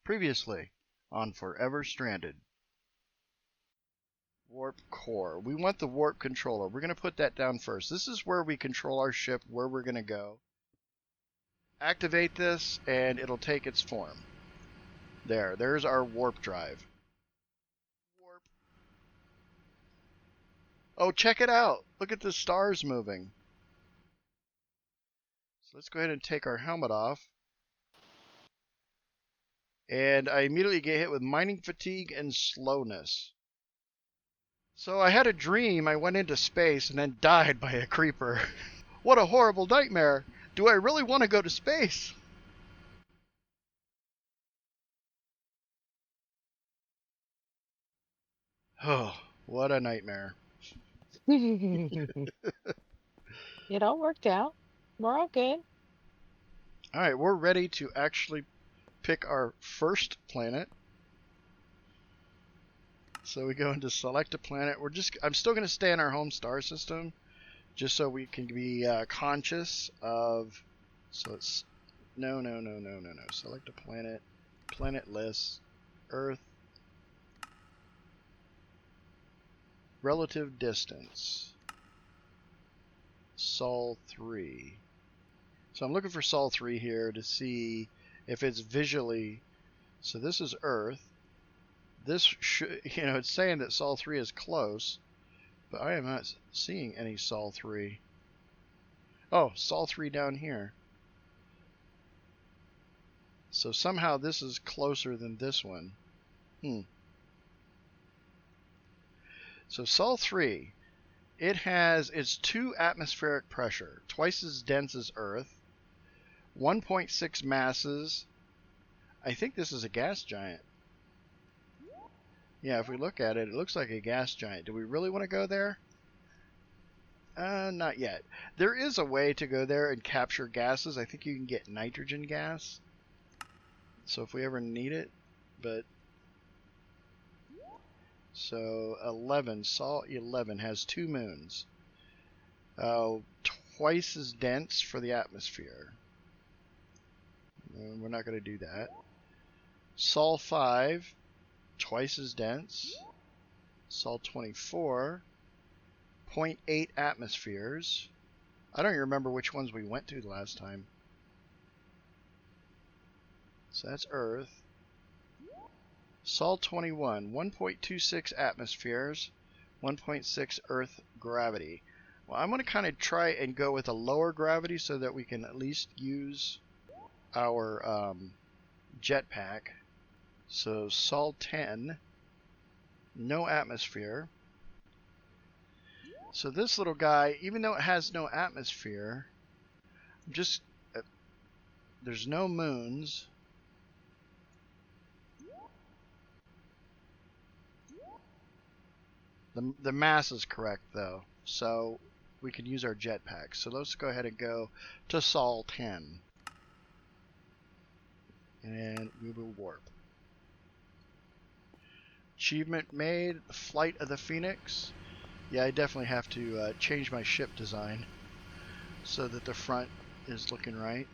Previously on Forever Stranded. Warp core. We want the warp controller. We're going to put that down first. This is where we control our ship, where we're going to go. Activate this, and it'll take its form. There's our warp drive. Warp. Oh, check it out. Look at the stars moving. So let's go ahead and take our helmet off. And I immediately get hit with mining fatigue and slowness. So I had a dream I went into space and then died by a creeper. What a horrible nightmare. Do I really want to go to space? Oh, what a nightmare. It all worked out. We're all good. Alright, we're ready to actually pick our first planet. So we go into select a planet. I'm still going to stay in our home star system, just so we can be conscious of. So it's no. Select a planet. Planet list. Earth. Relative distance. Sol 3. So I'm looking for Sol 3 here to see if it's visually. So this is Earth. This should, it's saying that Sol 3 is close, but I am not seeing any Sol 3. Oh, Sol 3 down here. So somehow this is closer than this one. So Sol 3, it's 2 atmospheric pressure, twice as dense as Earth, 1.6 masses. I think this is a gas giant. Yeah, if we look at it, it looks like a gas giant. Do we really want to go there? Not yet. There is a way to go there and capture gases. I think you can get nitrogen gas. So if we ever need it, but... So 11, Sol 11 has 2 moons. Twice as dense for the atmosphere. We're not going to do that. Sol 5, twice as dense. Sol 24, 0.8 atmospheres. I don't even remember which ones we went to the last time. So that's Earth. Sol 21, 1.26 atmospheres, 1.6 Earth gravity. Well, I'm going to kind of try and go with a lower gravity so that we can at least use our jetpack. So Sol 10, no atmosphere. So this little guy, even though it has no atmosphere, there's no moons. The mass is correct though, so we can use our jetpack. So let's go ahead and go to Sol 10. And we will warp. Achievement made, Flight of the Phoenix. Yeah, I definitely have to change my ship design so that the front is looking right.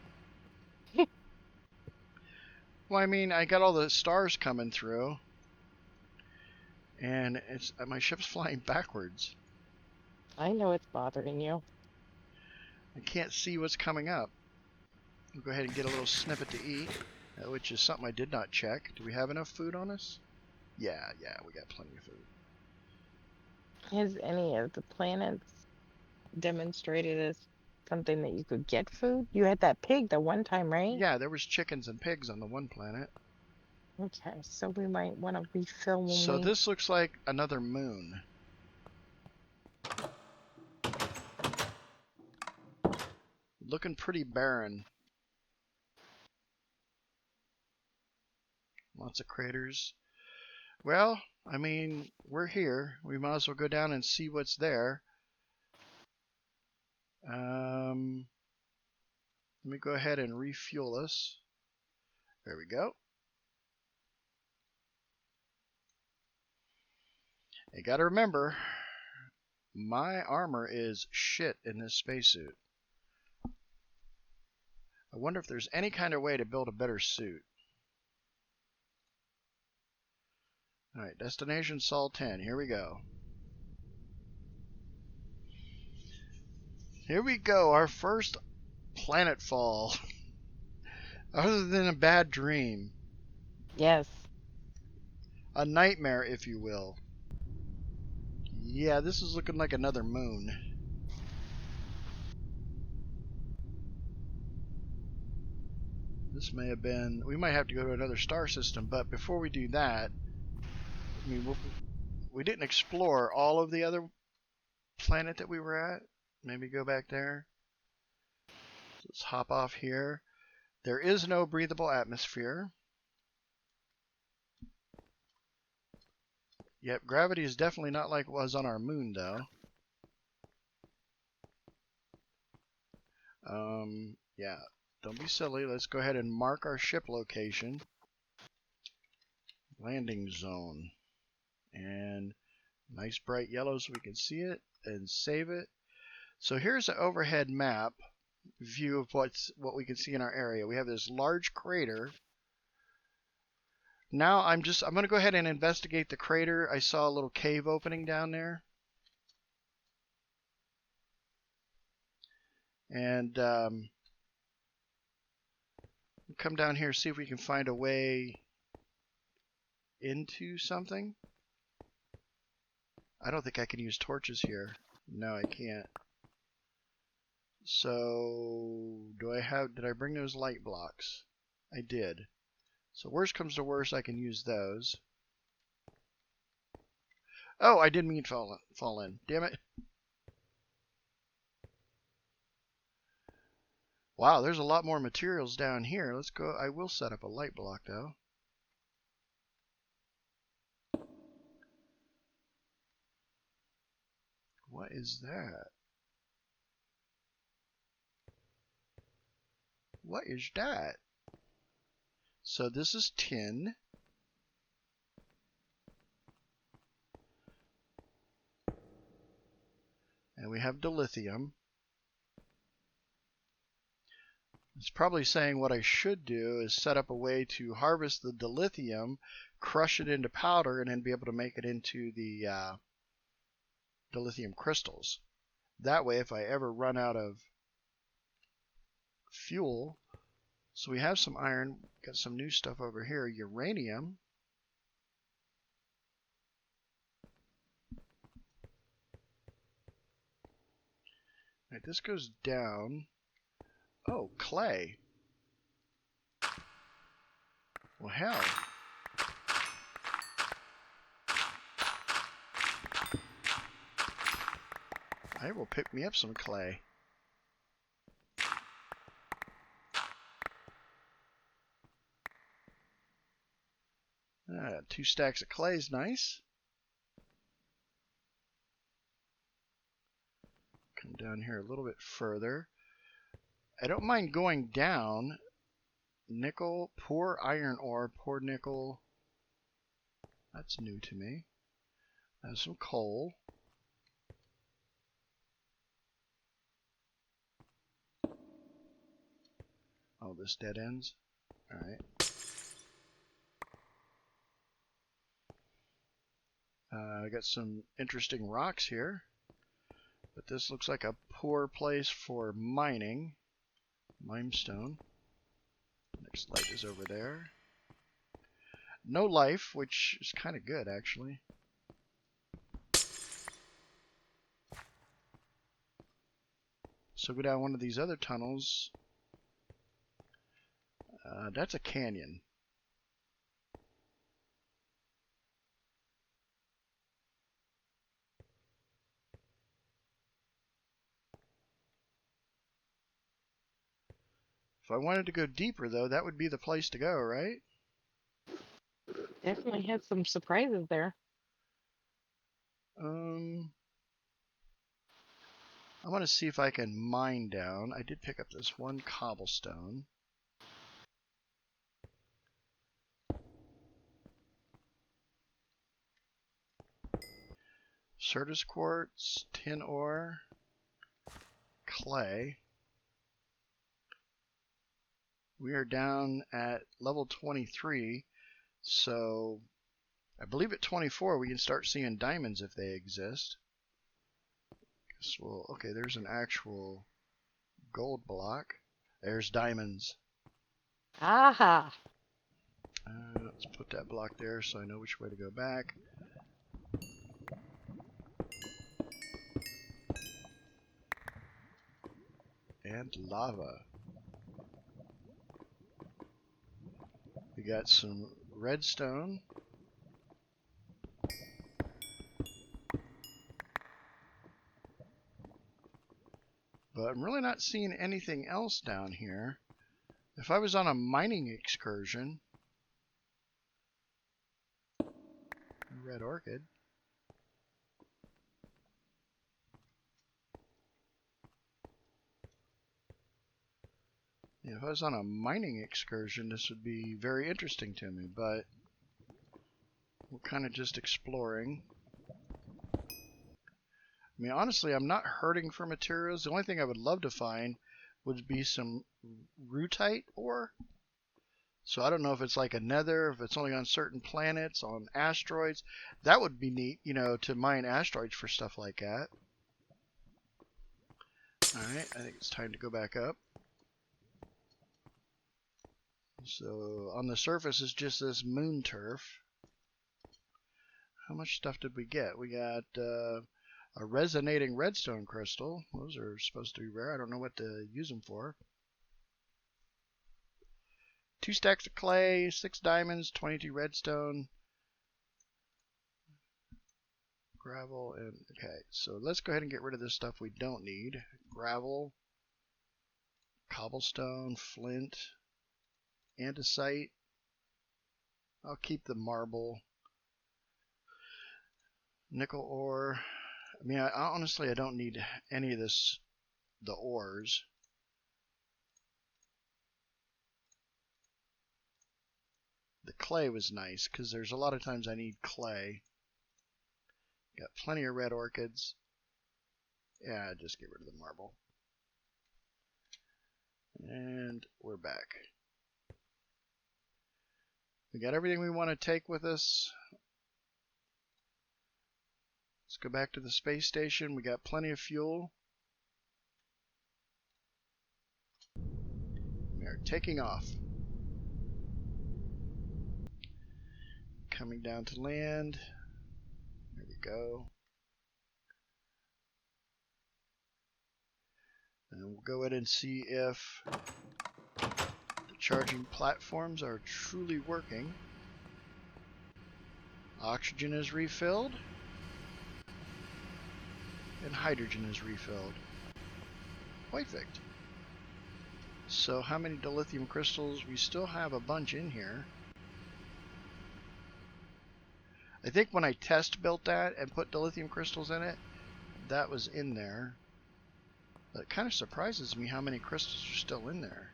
Well, I mean, I got all the stars coming through, and my ship's flying backwards. I know it's bothering you. I can't see what's coming up. We'll go ahead and get a little snippet to eat, which is something I did not check. Do we have enough food on us? Yeah, we got plenty of food. Has any of the planets demonstrated as something that you could get food? You had that pig the one time, right? Yeah, there was chickens and pigs on the one planet. Okay, so we might want to refill when So this looks like another moon. Looking pretty barren. Lots of craters. Well, I mean, we're here. We might as well go down and see what's there. Let me go ahead and refuel us. There we go. You gotta remember, my armor is shit in this spacesuit. I wonder if there's any kind of way to build a better suit. Alright, destination Sol 10. Here we go. Here we go, our first planetfall. Other than a bad dream. Yes. A nightmare, if you will. Yeah, this is looking like another moon. This may have been... We might have to go to another star system, but before we do that... I mean, we didn't explore all of the other planet that we were at. Maybe go back there. So let's hop off here. There is no breathable atmosphere. Yep, gravity is definitely not like it was on our moon, though. Yeah, don't be silly. Let's go ahead and mark our ship location. Landing zone. And nice bright yellow so we can see it and save it. So here's an overhead map view of what we can see in our area. We have this large crater. Now I'm going to go ahead and investigate the crater. I saw a little cave opening down there. And come down here, see if we can find a way into something. I don't think I can use torches here. No, I can't. So, did I bring those light blocks? I did. So worst comes to worst, I can use those. Oh, I didn't mean fall in. Damn it. Wow, there's a lot more materials down here. Let's go. I will set up a light block, though. What is that? What is that? So this is tin. And we have dilithium. It's probably saying what I should do is set up a way to harvest the dilithium, crush it into powder, and then be able to make it into the dilithium crystals. That way, if I ever run out of fuel, so we have some iron, got some new stuff over here, uranium. Right, this goes down. Oh, clay. Well, hell. I will pick me up some clay. Ah, 2 stacks of clay is nice. Come down here a little bit further. I don't mind going down. Nickel, poor iron ore, poor nickel. That's new to me. Have some coal. Oh, this dead ends? Alright. I got some interesting rocks here. But this looks like a poor place for mining. Limestone. Next light is over there. No life, which is kind of good, actually. So go down one of these other tunnels. That's a canyon. If I wanted to go deeper, though, that would be the place to go, right? Definitely had some surprises there. I want to see if I can mine down. I did pick up this one cobblestone. Certus quartz, tin ore, clay. We are down at level 23, so I believe at 24 we can start seeing diamonds if they exist. Guess we'll, okay, there's an actual gold block. There's diamonds. Aha! Let's put that block there so I know which way to go back. And lava. We got some redstone. But I'm really not seeing anything else down here. If I was on a mining excursion... Red orchid. Yeah, if I was on a mining excursion, this would be very interesting to me, but we're kind of just exploring. I mean, honestly, I'm not hurting for materials. The only thing I would love to find would be some rutite ore. So I don't know if it's like a nether, if it's only on certain planets, on asteroids. That would be neat, you know, to mine asteroids for stuff like that. Alright, I think it's time to go back up. So on the surface is just this moon turf. How much stuff did we get? We got a resonating redstone crystal. Those are supposed to be rare. I don't know what to use them for. 2 stacks of clay, 6 diamonds, 22 redstone, gravel, and okay. So let's go ahead and get rid of this stuff we don't need. Gravel, cobblestone, flint, andesite. I'll keep the marble. Nickel ore. I mean, honestly, I don't need any of this, the ores. The clay was nice because there's a lot of times I need clay. Got plenty of red orchids. Yeah, just get rid of the marble. And we're back. We got everything we want to take with us. Let's go back to the space station. We got plenty of fuel. We are taking off. Coming down to land. There we go. And we'll go ahead and see if the charging platforms are truly working. Oxygen is refilled. And hydrogen is refilled. Perfect. So how many dilithium crystals? We still have a bunch in here. I think when I test built that and put dilithium crystals in it, that was in there. But it kind of surprises me how many crystals are still in there.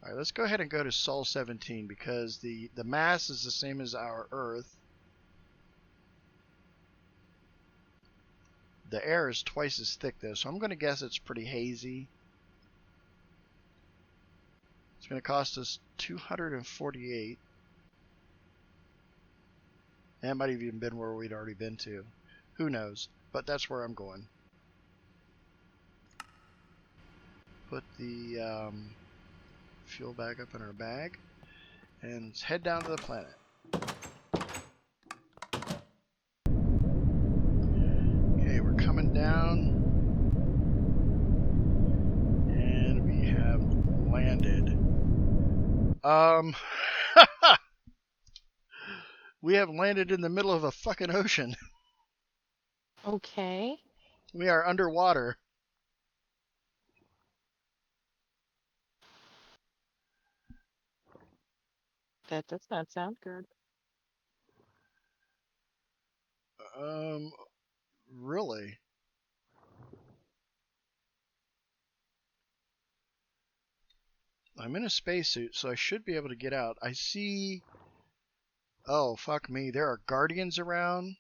Alright, let's go ahead and go to Sol 17 because the mass is the same as our Earth. The air is twice as thick though, so I'm going to guess it's pretty hazy. It's going to cost us 248. That might have even been where we'd already been to. Who knows? But that's where I'm going. Put the fuel back up in our bag. And let's head down to the planet. Okay, we're coming down. And we have landed. We have landed in the middle of a fucking ocean. Okay. We are underwater. That does not sound good. Really? I'm in a spacesuit, so I should be able to get out. I see... Oh, fuck me. There are guardians around.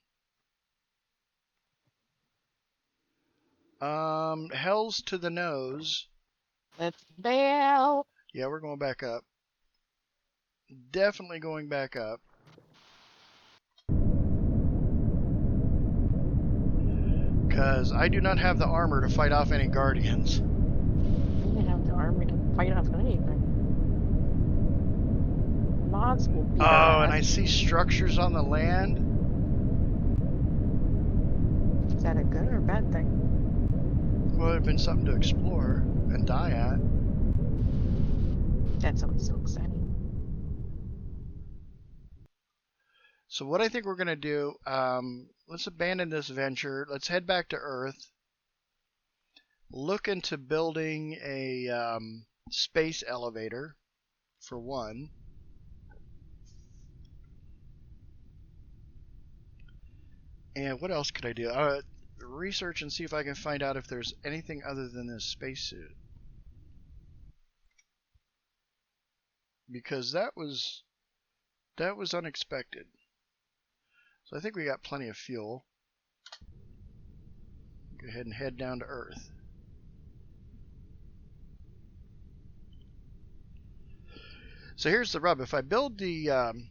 Hell's to the nose. Let's bail. Yeah, we're going back up. Definitely going back up. Because I do not have the armor to fight off any guardians. You didn't have the army to fight off anything. Mods will beat our Oh, and ass. I see structures on the land. Is that a good or a bad thing? Well, it'd been something to explore and die at. That's always so exciting. So what I think we're going to do, let's abandon this venture. Let's head back to Earth. Look into building a space elevator, for one. And what else could I do? Research and see if I can find out if there's anything other than this spacesuit. Because that was unexpected. So I think we got plenty of fuel. Go ahead and head down to Earth. So here's the rub. If I build the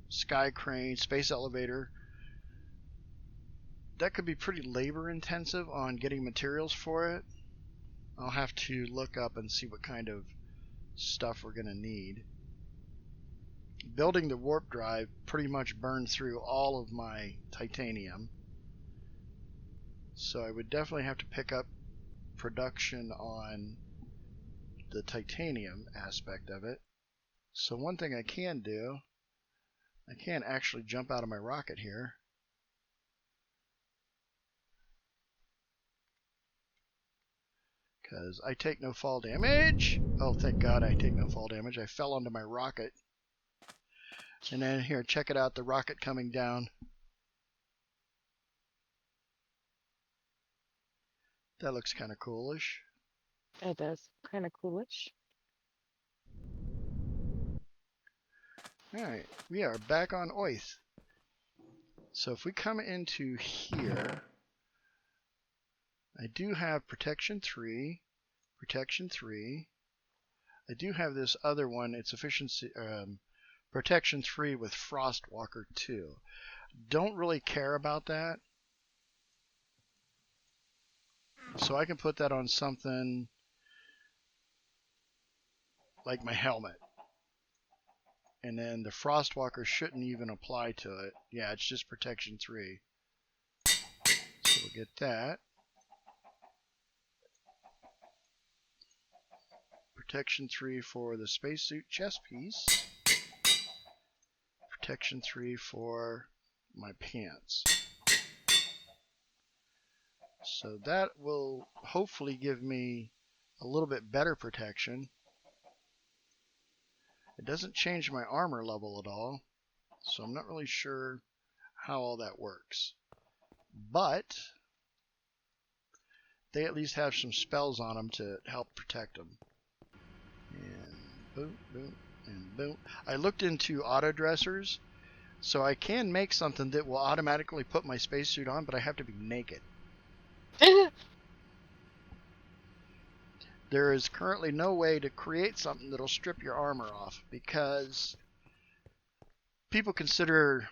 sky crane space elevator, that could be pretty labor intensive on getting materials for it. I'll have to look up and see what kind of stuff we're going to need. Building the warp drive pretty much burned through all of my titanium, so I would definitely have to pick up production on the titanium aspect of it. So one thing I can do, I can actually jump out of my rocket here. Because I take no fall damage. Oh, thank God I take no fall damage. I fell onto my rocket. And then here, check it out, the rocket coming down. That looks kind of coolish. It does. Kind of coolish. Alright, we are back on Oith. So if we come into here, I do have protection 3, protection 3. I do have this other one, it's efficiency, protection 3 with Frostwalker 2. Don't really care about that. So I can put that on something like my helmet. And then the Frostwalker shouldn't even apply to it. Yeah, it's just protection 3. So we'll get that. Protection 3 for the spacesuit chest piece. Protection 3 for my pants. So that will hopefully give me a little bit better protection. It doesn't change my armor level at all, so I'm not really sure how all that works. But they at least have some spells on them to help protect them. And boom, boom, and boom. I looked into auto dressers, so I can make something that will automatically put my spacesuit on, but I have to be naked. There is currently no way to create something that'll strip your armor off, because people consider,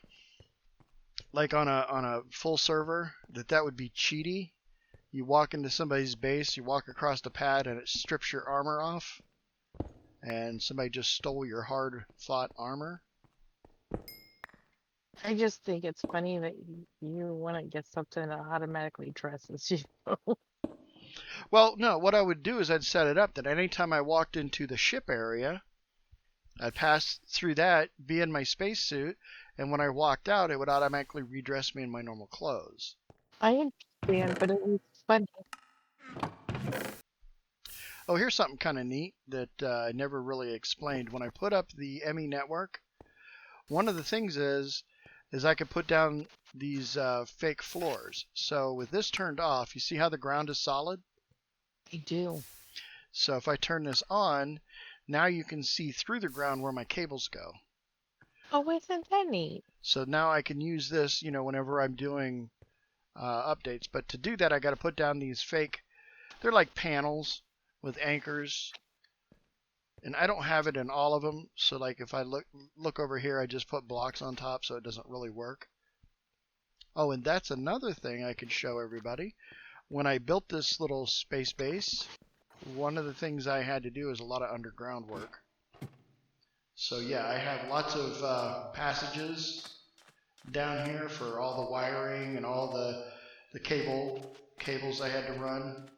like on a full server, that would be cheaty. You walk into somebody's base, you walk across the pad, and it strips your armor off, and somebody just stole your hard-fought armor. I just think it's funny that you want to get something that automatically dresses you. Well, no, what I would do is I'd set it up that anytime I walked into the ship area, I'd pass through that, be in my spacesuit, and when I walked out, it would automatically redress me in my normal clothes. I understand, but it was funny. Oh, here's something kind of neat that I never really explained. When I put up the ME network, one of the things is I could put down these fake floors. So with this turned off, you see how the ground is solid? I do. So if I turn this on, now you can see through the ground where my cables go. Oh, isn't that neat? So now I can use this, whenever I'm doing updates. But to do that, I got to put down these fake, they're like panels with anchors. And I don't have it in all of them. So like if I look over here, I just put blocks on top so it doesn't really work. Oh, and that's another thing I could show everybody. When I built this little space base, one of the things I had to do is a lot of underground work. So yeah, I have lots of passages down here for all the wiring and all the cables I had to run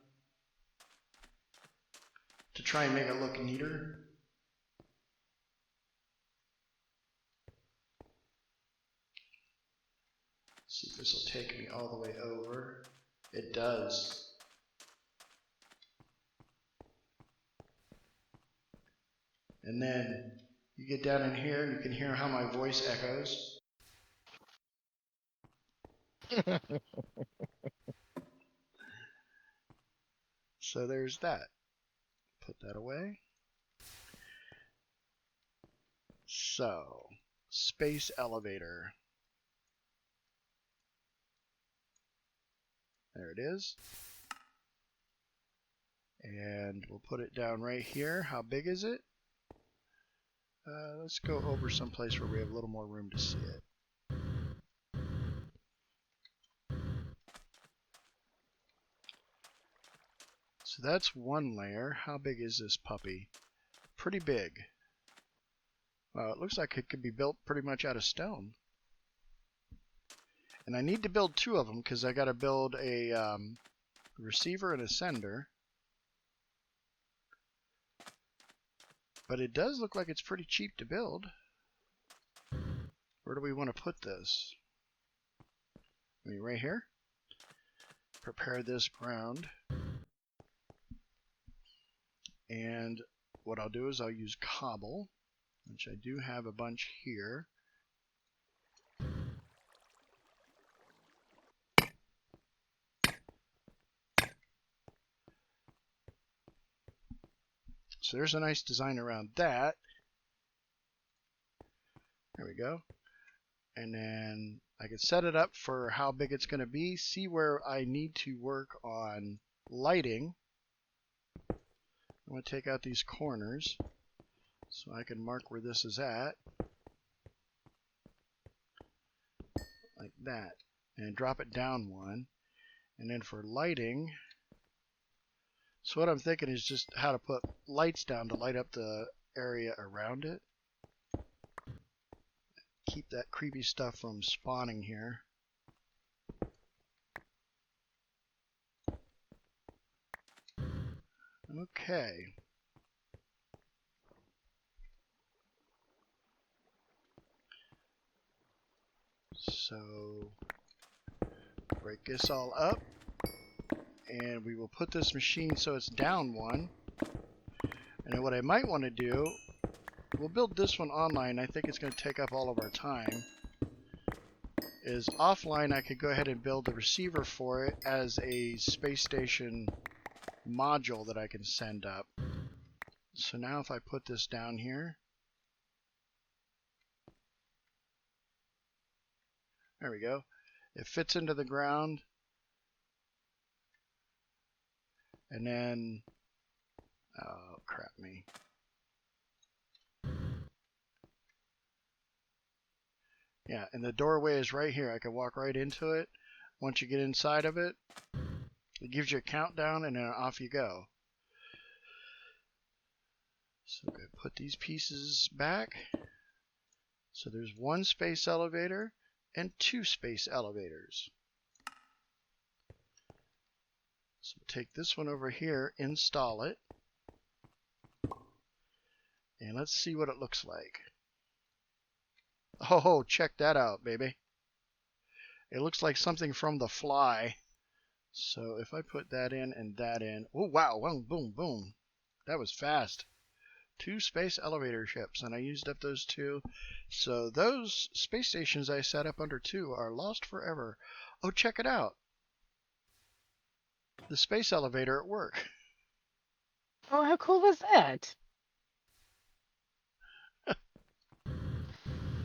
to try and make it look neater. See if this will take me all the way over. It does. And then you get down in here and you can hear how my voice echoes. So there's that. Put that away. So, space elevator. There it is. And we'll put it down right here. How big is it? Let's go over someplace where we have a little more room to see it. So that's one layer. How big is this puppy? Pretty big. Well, it looks like it could be built pretty much out of stone. And I need to build two of them because I got to build a receiver and a sender. But it does look like it's pretty cheap to build. Where do we want to put this? Maybe right here. Prepare this ground. And what I'll do is I'll use cobble, which I do have a bunch here. So there's a nice design around that. There we go. And then I can set it up for how big it's going to be, see where I need to work on lighting. I'm going to take out these corners so I can mark where this is at. Like that. And drop it down one. And then for lighting, so what I'm thinking is just how to put lights down to light up the area around it. Keep that creepy stuff from spawning here. Okay. So break this all up. And we will put this machine so it's down one. And then what I might want to do, we'll build this one online. I think it's going to take up all of our time. Is offline I could go ahead and build a receiver for it as a space station module that I can send up. So now if I put this down here, there we go. It fits into the ground. And then, oh crap me. Yeah, and the doorway is right here. I can walk right into it. Once you get inside of it, it gives you a countdown and then off you go. So I'm going to put these pieces back. So there's one space elevator and two space elevators. So take this one over here, install it, and let's see what it looks like. Oh, check that out, baby. It looks like something from The Fly. So if I put that in and that in, oh wow, boom, boom, boom. That was fast. Two space elevator ships, and I used up those two. So those space stations I set up under 2 are lost forever. Oh, check it out. The space elevator at work. Oh, how cool was that?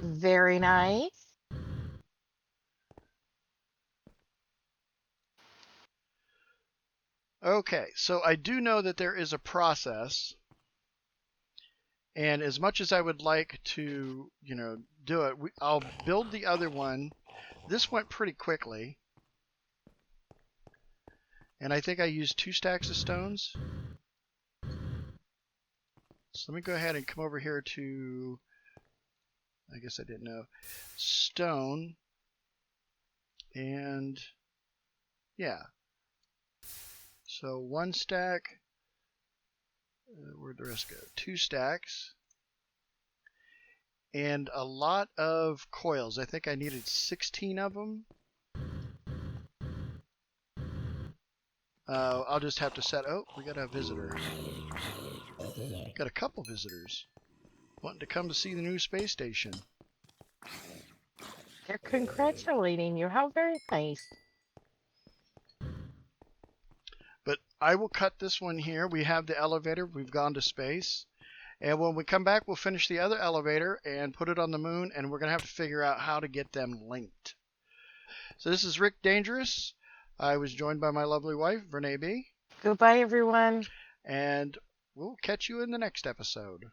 Very nice. Okay, so I do know that there is a process, and as much as I would like to, do it, I'll build the other one This went pretty quickly. And I think I used 2 stacks of stones. So let me go ahead and come over here to, I guess I didn't know, stone. And yeah. So 1 stack. Where'd the rest go? 2 stacks. And a lot of coils. I think I needed 16 of them. I'll just have to set. Oh, we got a visitor. Got a couple visitors wanting to come to see the new space station. They're congratulating you. How very nice. But I will cut this one here. We have the elevator. We've gone to space. And when we come back, we'll finish the other elevator and put it on the moon. And we're going to have to figure out how to get them linked. So this is Rick Dangerous. I was joined by my lovely wife, Vernay B. Goodbye, everyone. And we'll catch you in the next episode.